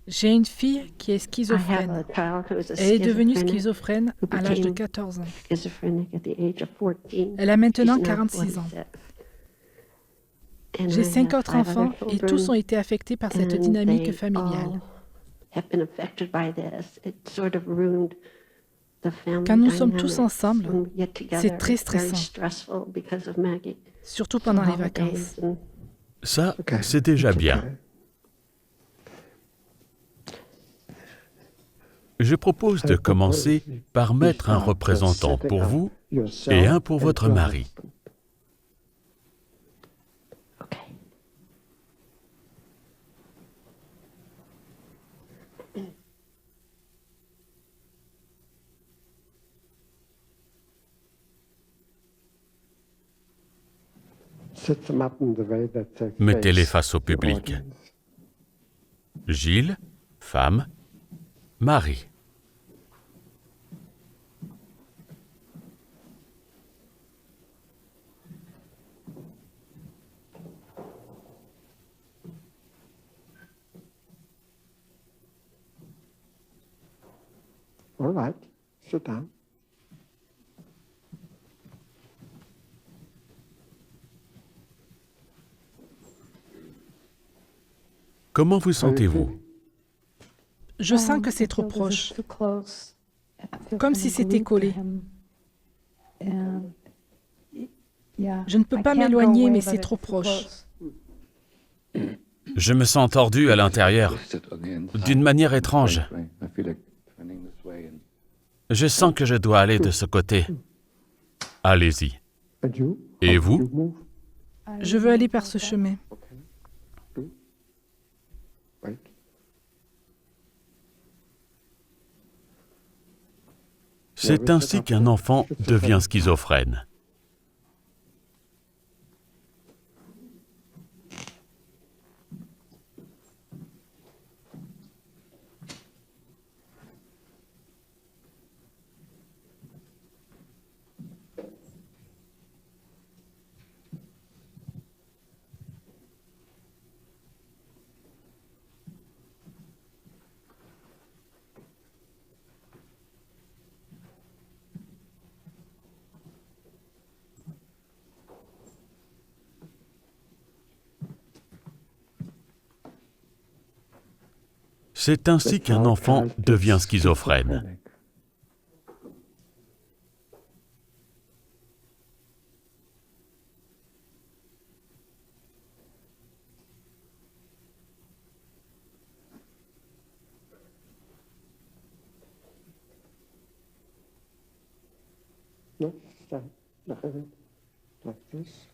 J'ai une fille qui est schizophrène. Elle est devenue schizophrène à l'âge de 14 ans. Elle a maintenant 46 ans. J'ai 5 autres enfants et tous ont été affectés par cette dynamique familiale. Quand nous sommes tous ensemble, c'est très stressant, surtout pendant les vacances. Ça, c'est déjà bien. Je propose de commencer par mettre un représentant pour vous et un pour votre mari. Mettez-les face au public. Gilles, femme, mari. All right, sit down. Comment vous sentez-vous? Je sens que c'est trop proche, comme si c'était collé. Je ne peux pas m'éloigner, mais c'est trop proche. Je me sens tordu à l'intérieur, d'une manière étrange. Je sens que je dois aller de ce côté. Allez-y. And you? Et How vous? you move? Je veux aller par ce chemin. Wait. C'est ainsi qu'un enfant devient schizophrène. C'est ainsi qu'un enfant devient schizophrène. No, stand. Look at it. Like this.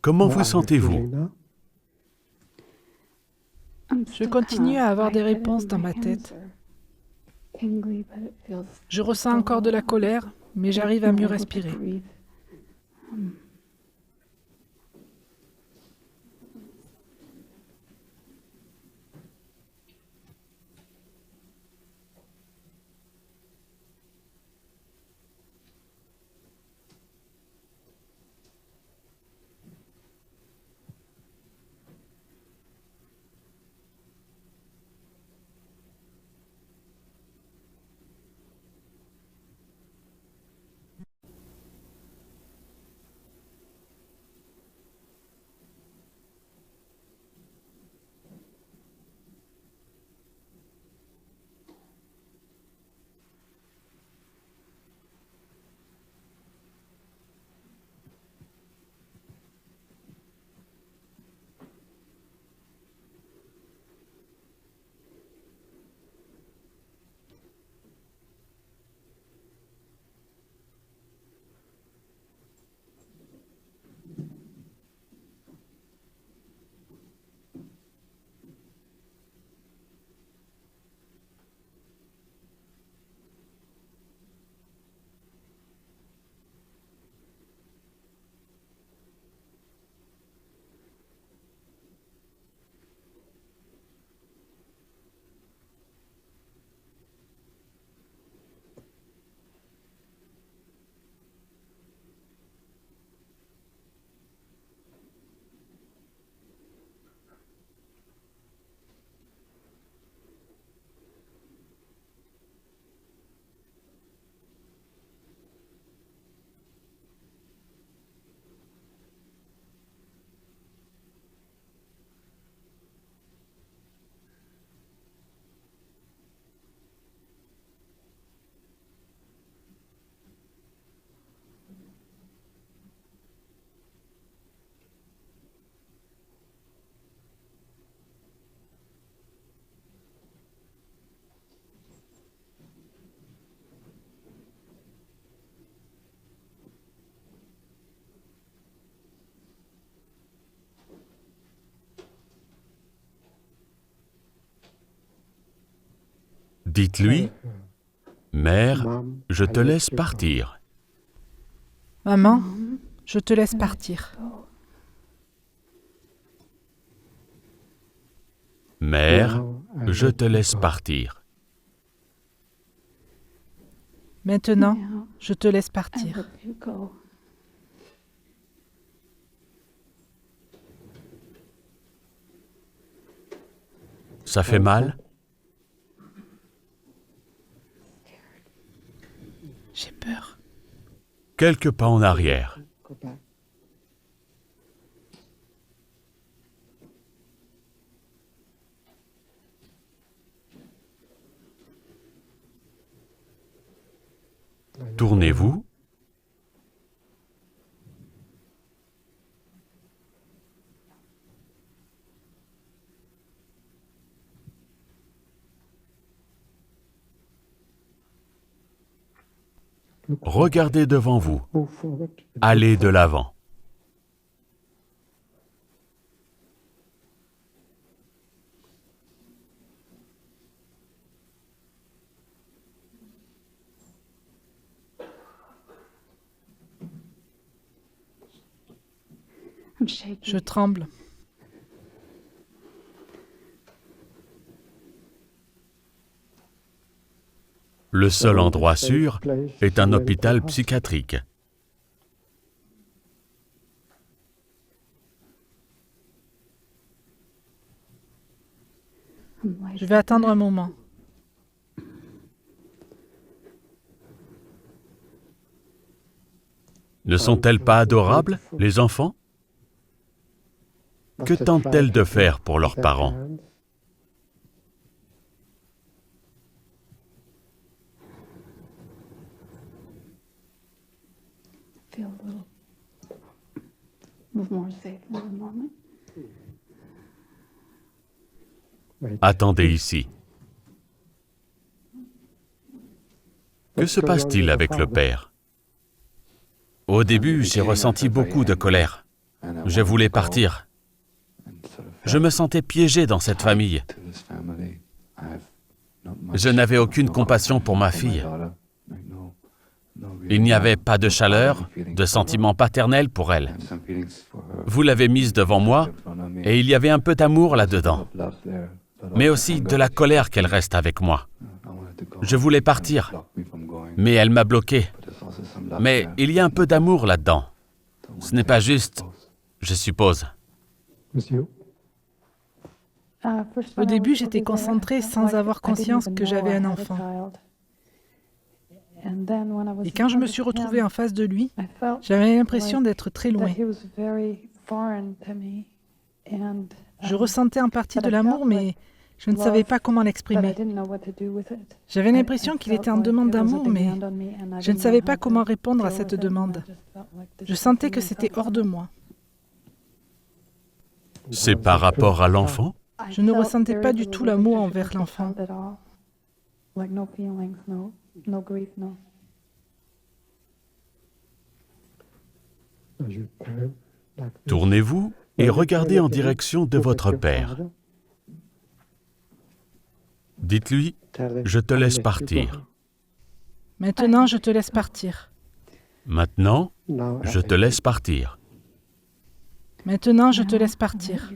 Comment vous sentez-vous? Je continue à avoir des réponses dans ma tête. Je ressens encore de la colère, mais j'arrive à mieux respirer. Dites-lui, « Mère, je te laisse partir. Maman, je te laisse partir. Mère, je te laisse partir. Maintenant, je te laisse partir. Ça fait mal? J'ai peur. Quelques pas en arrière. Go back. Tournez-vous. Regardez devant vous. Move forward. Allez de l'avant. Je tremble. Le seul endroit sûr est un hôpital psychiatrique. Je vais attendre un moment. Ne sont-elles pas adorables, les enfants? Que tentent-elles de faire pour leurs parents? Attendez ici. Que se passe-t-il avec le père? Au début, j'ai ressenti beaucoup de colère. Je voulais partir. Je me sentais piégé dans cette famille. Je n'avais aucune compassion pour ma fille. Il n'y avait pas de chaleur, de sentiment paternel pour elle. Vous l'avez mise devant moi, et il y avait un peu d'amour là-dedans, mais aussi de la colère qu'elle reste avec moi. Je voulais partir, mais elle m'a bloqué. Mais il y a un peu d'amour là-dedans. Ce n'est pas juste, je suppose. Monsieur? Au début, j'étais concentrée sans avoir conscience que j'avais un enfant. Et quand je me suis retrouvée en face de lui, j'avais l'impression d'être très loin. Je ressentais en partie de l'amour, mais je ne savais pas comment l'exprimer. J'avais l'impression qu'il était en demande d'amour, mais je ne savais pas comment répondre à cette demande. Je sentais que c'était hors de moi. C'est par rapport à l'enfant? Je ne ressentais pas du tout l'amour envers l'enfant. Tournez-vous et regardez en direction de votre père. Dites-lui, je te laisse partir. Maintenant, je te laisse partir. Maintenant, je te laisse partir. Maintenant, je te laisse partir.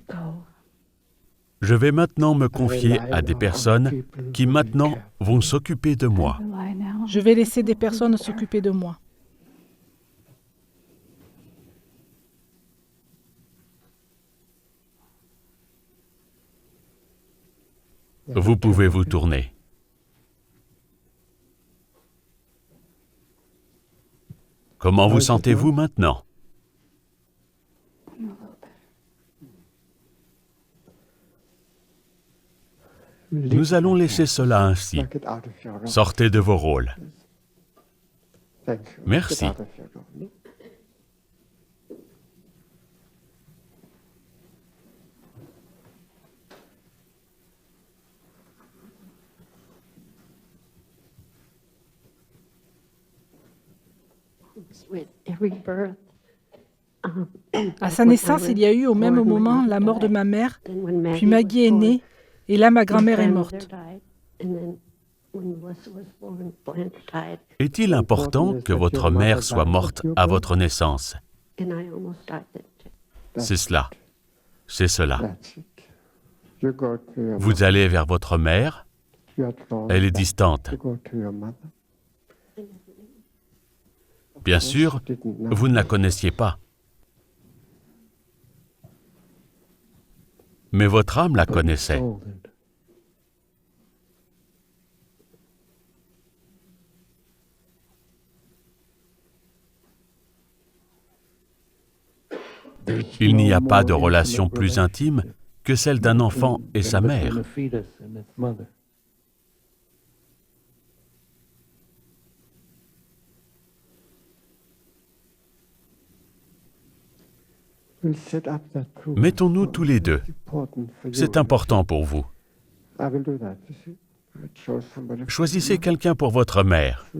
Je vais maintenant me confier à des personnes qui maintenant vont s'occuper de moi. Je vais laisser des personnes s'occuper de moi. Vous pouvez vous tourner. Comment vous sentez-vous maintenant? Nous allons laisser cela ainsi. Sortez de vos rôles. Merci. À sa naissance, il y a eu au même moment la mort de ma mère, puis Maggie est née, et là ma grand-mère est morte. Est-il important que votre mère soit morte à votre naissance? C'est cela. C'est cela. Vous allez vers votre mère, elle est distante. Bien sûr, vous ne la connaissiez pas. Mais votre âme la connaissait. Il n'y a pas de relation plus intime que celle d'un enfant et sa mère. Mettons-nous tous les deux. C'est important pour vous. Choisissez quelqu'un pour votre mère.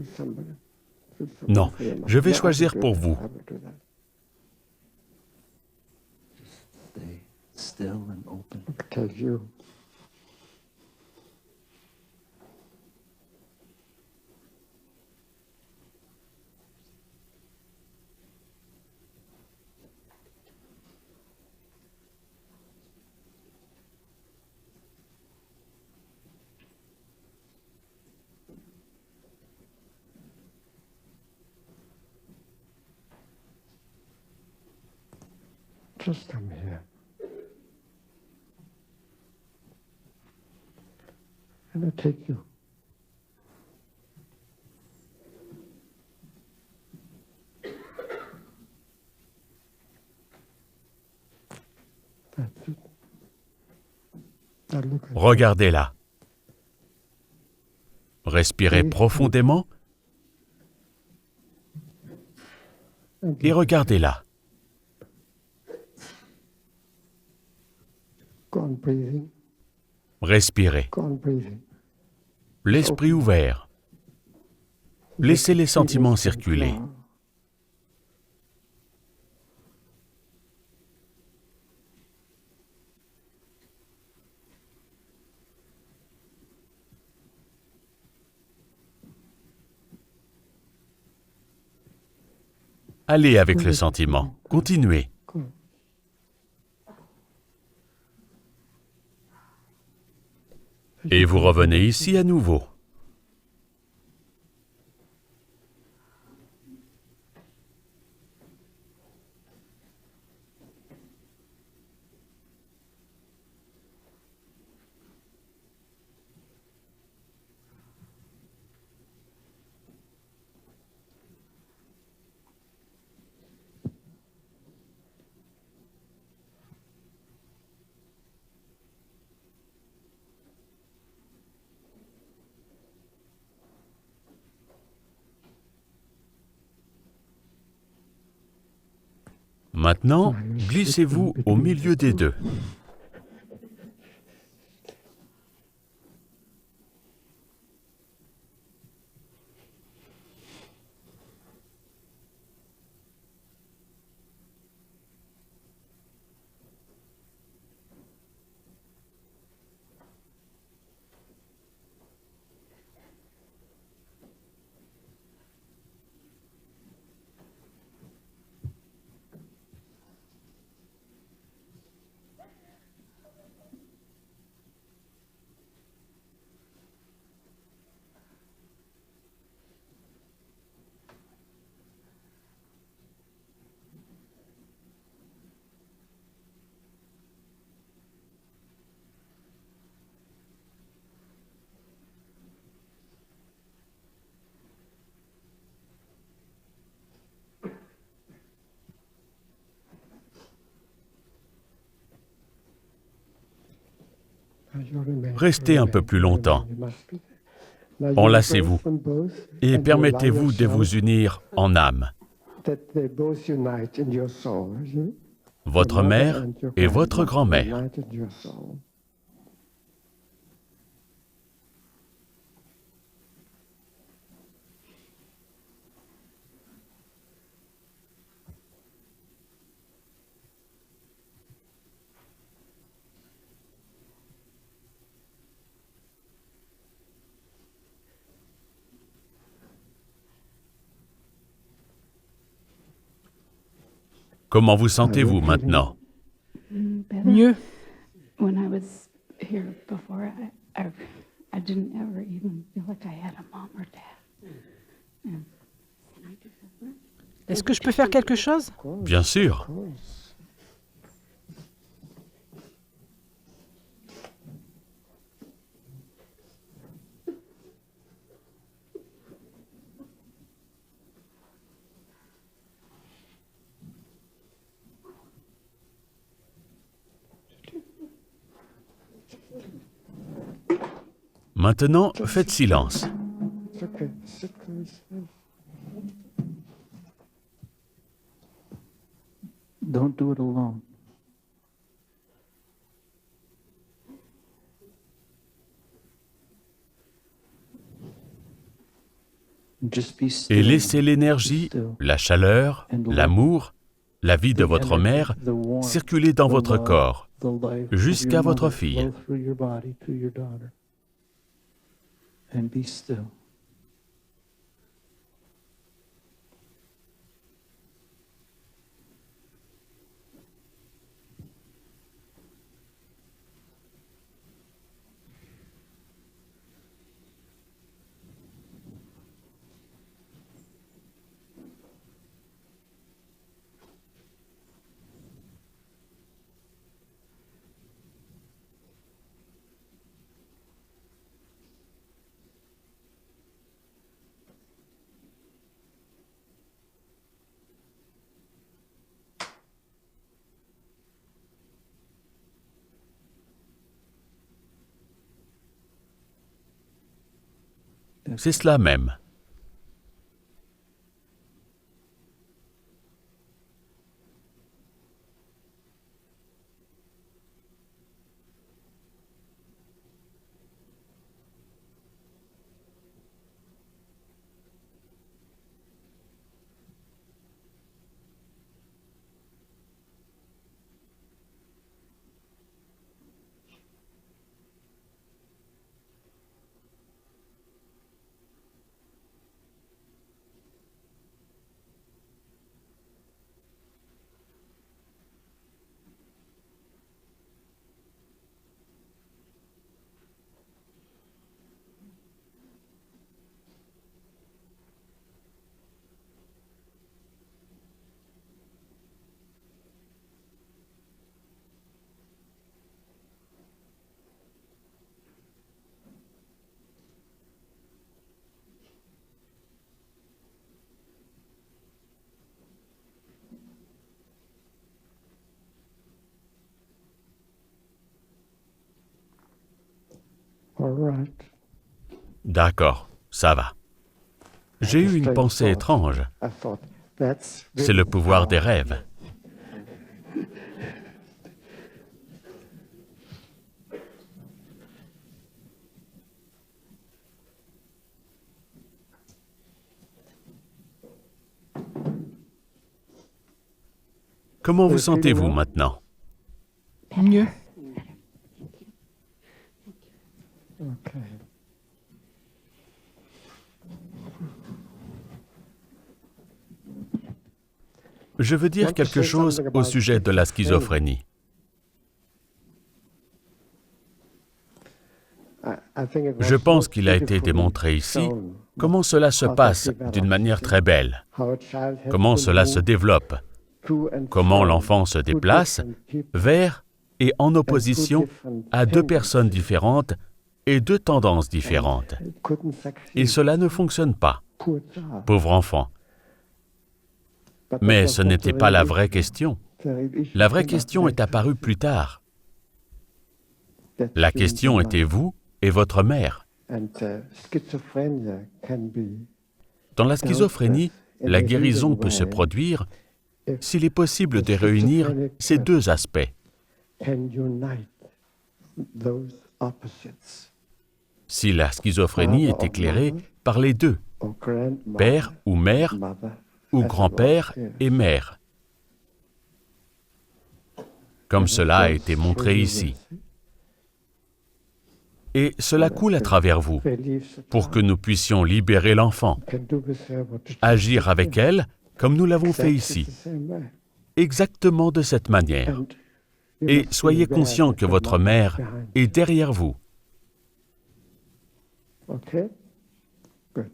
Non, je vais choisir pour vous. Just come here. And I take you. That's it. Now look at Regardez-la. Respirez profondément et regardez-la. Go on breathing. Respirez. Go on breathing. L'esprit ouvert. Laissez les sentiments circuler. Allez avec le sentiment, continuez. Good. Et vous revenez ici à nouveau. Maintenant, glissez-vous au milieu des deux. Restez un peu plus longtemps. Enlacez-vous et permettez-vous de vous unir en âme. Votre mère et votre grand-mère. Comment vous sentez-vous maintenant? Mieux. When I was here before, I didn't ever even feel like I had a mom or dad. And can I do that? Est-ce que je peux faire quelque chose? Bien sûr. Maintenant, faites silence. It's okay. Sit close. Don't do it alone. Just be still. Et laissez l'énergie, la chaleur, l'amour, la vie de votre mère The warmth, circuler dans the votre love, corps the life of jusqu'à your votre mother fille. flow through your body to your daughter. And be still. C'est cela même. right. D'accord, ça va. J'ai eu une pensée étrange. I thought, that's C'est le pouvoir des rêves. Comment vous sentez-vous maintenant? Mieux. okay. Je veux dire quelque chose au sujet de la schizophrénie. Je pense qu'il a été démontré ici comment cela se passe d'une manière très belle, comment cela se développe, comment l'enfant se déplace vers et en opposition à deux personnes différentes et deux tendances différentes. Et cela ne fonctionne pas, pauvre enfant. Mais ce n'était pas la vraie question. La vraie question est apparue plus tard. La question était vous et votre mère. Dans la schizophrénie, la guérison peut se produire s'il est possible de réunir ces deux aspects. Si la schizophrénie est éclairée par les deux, père ou mère, ou grand-père et mère, comme cela a été montré ici. Et cela coule à travers vous, pour que nous puissions libérer l'enfant, agir avec elle comme nous l'avons fait ici, exactement de cette manière. Et soyez conscient que votre mère est derrière vous. Okay? Good.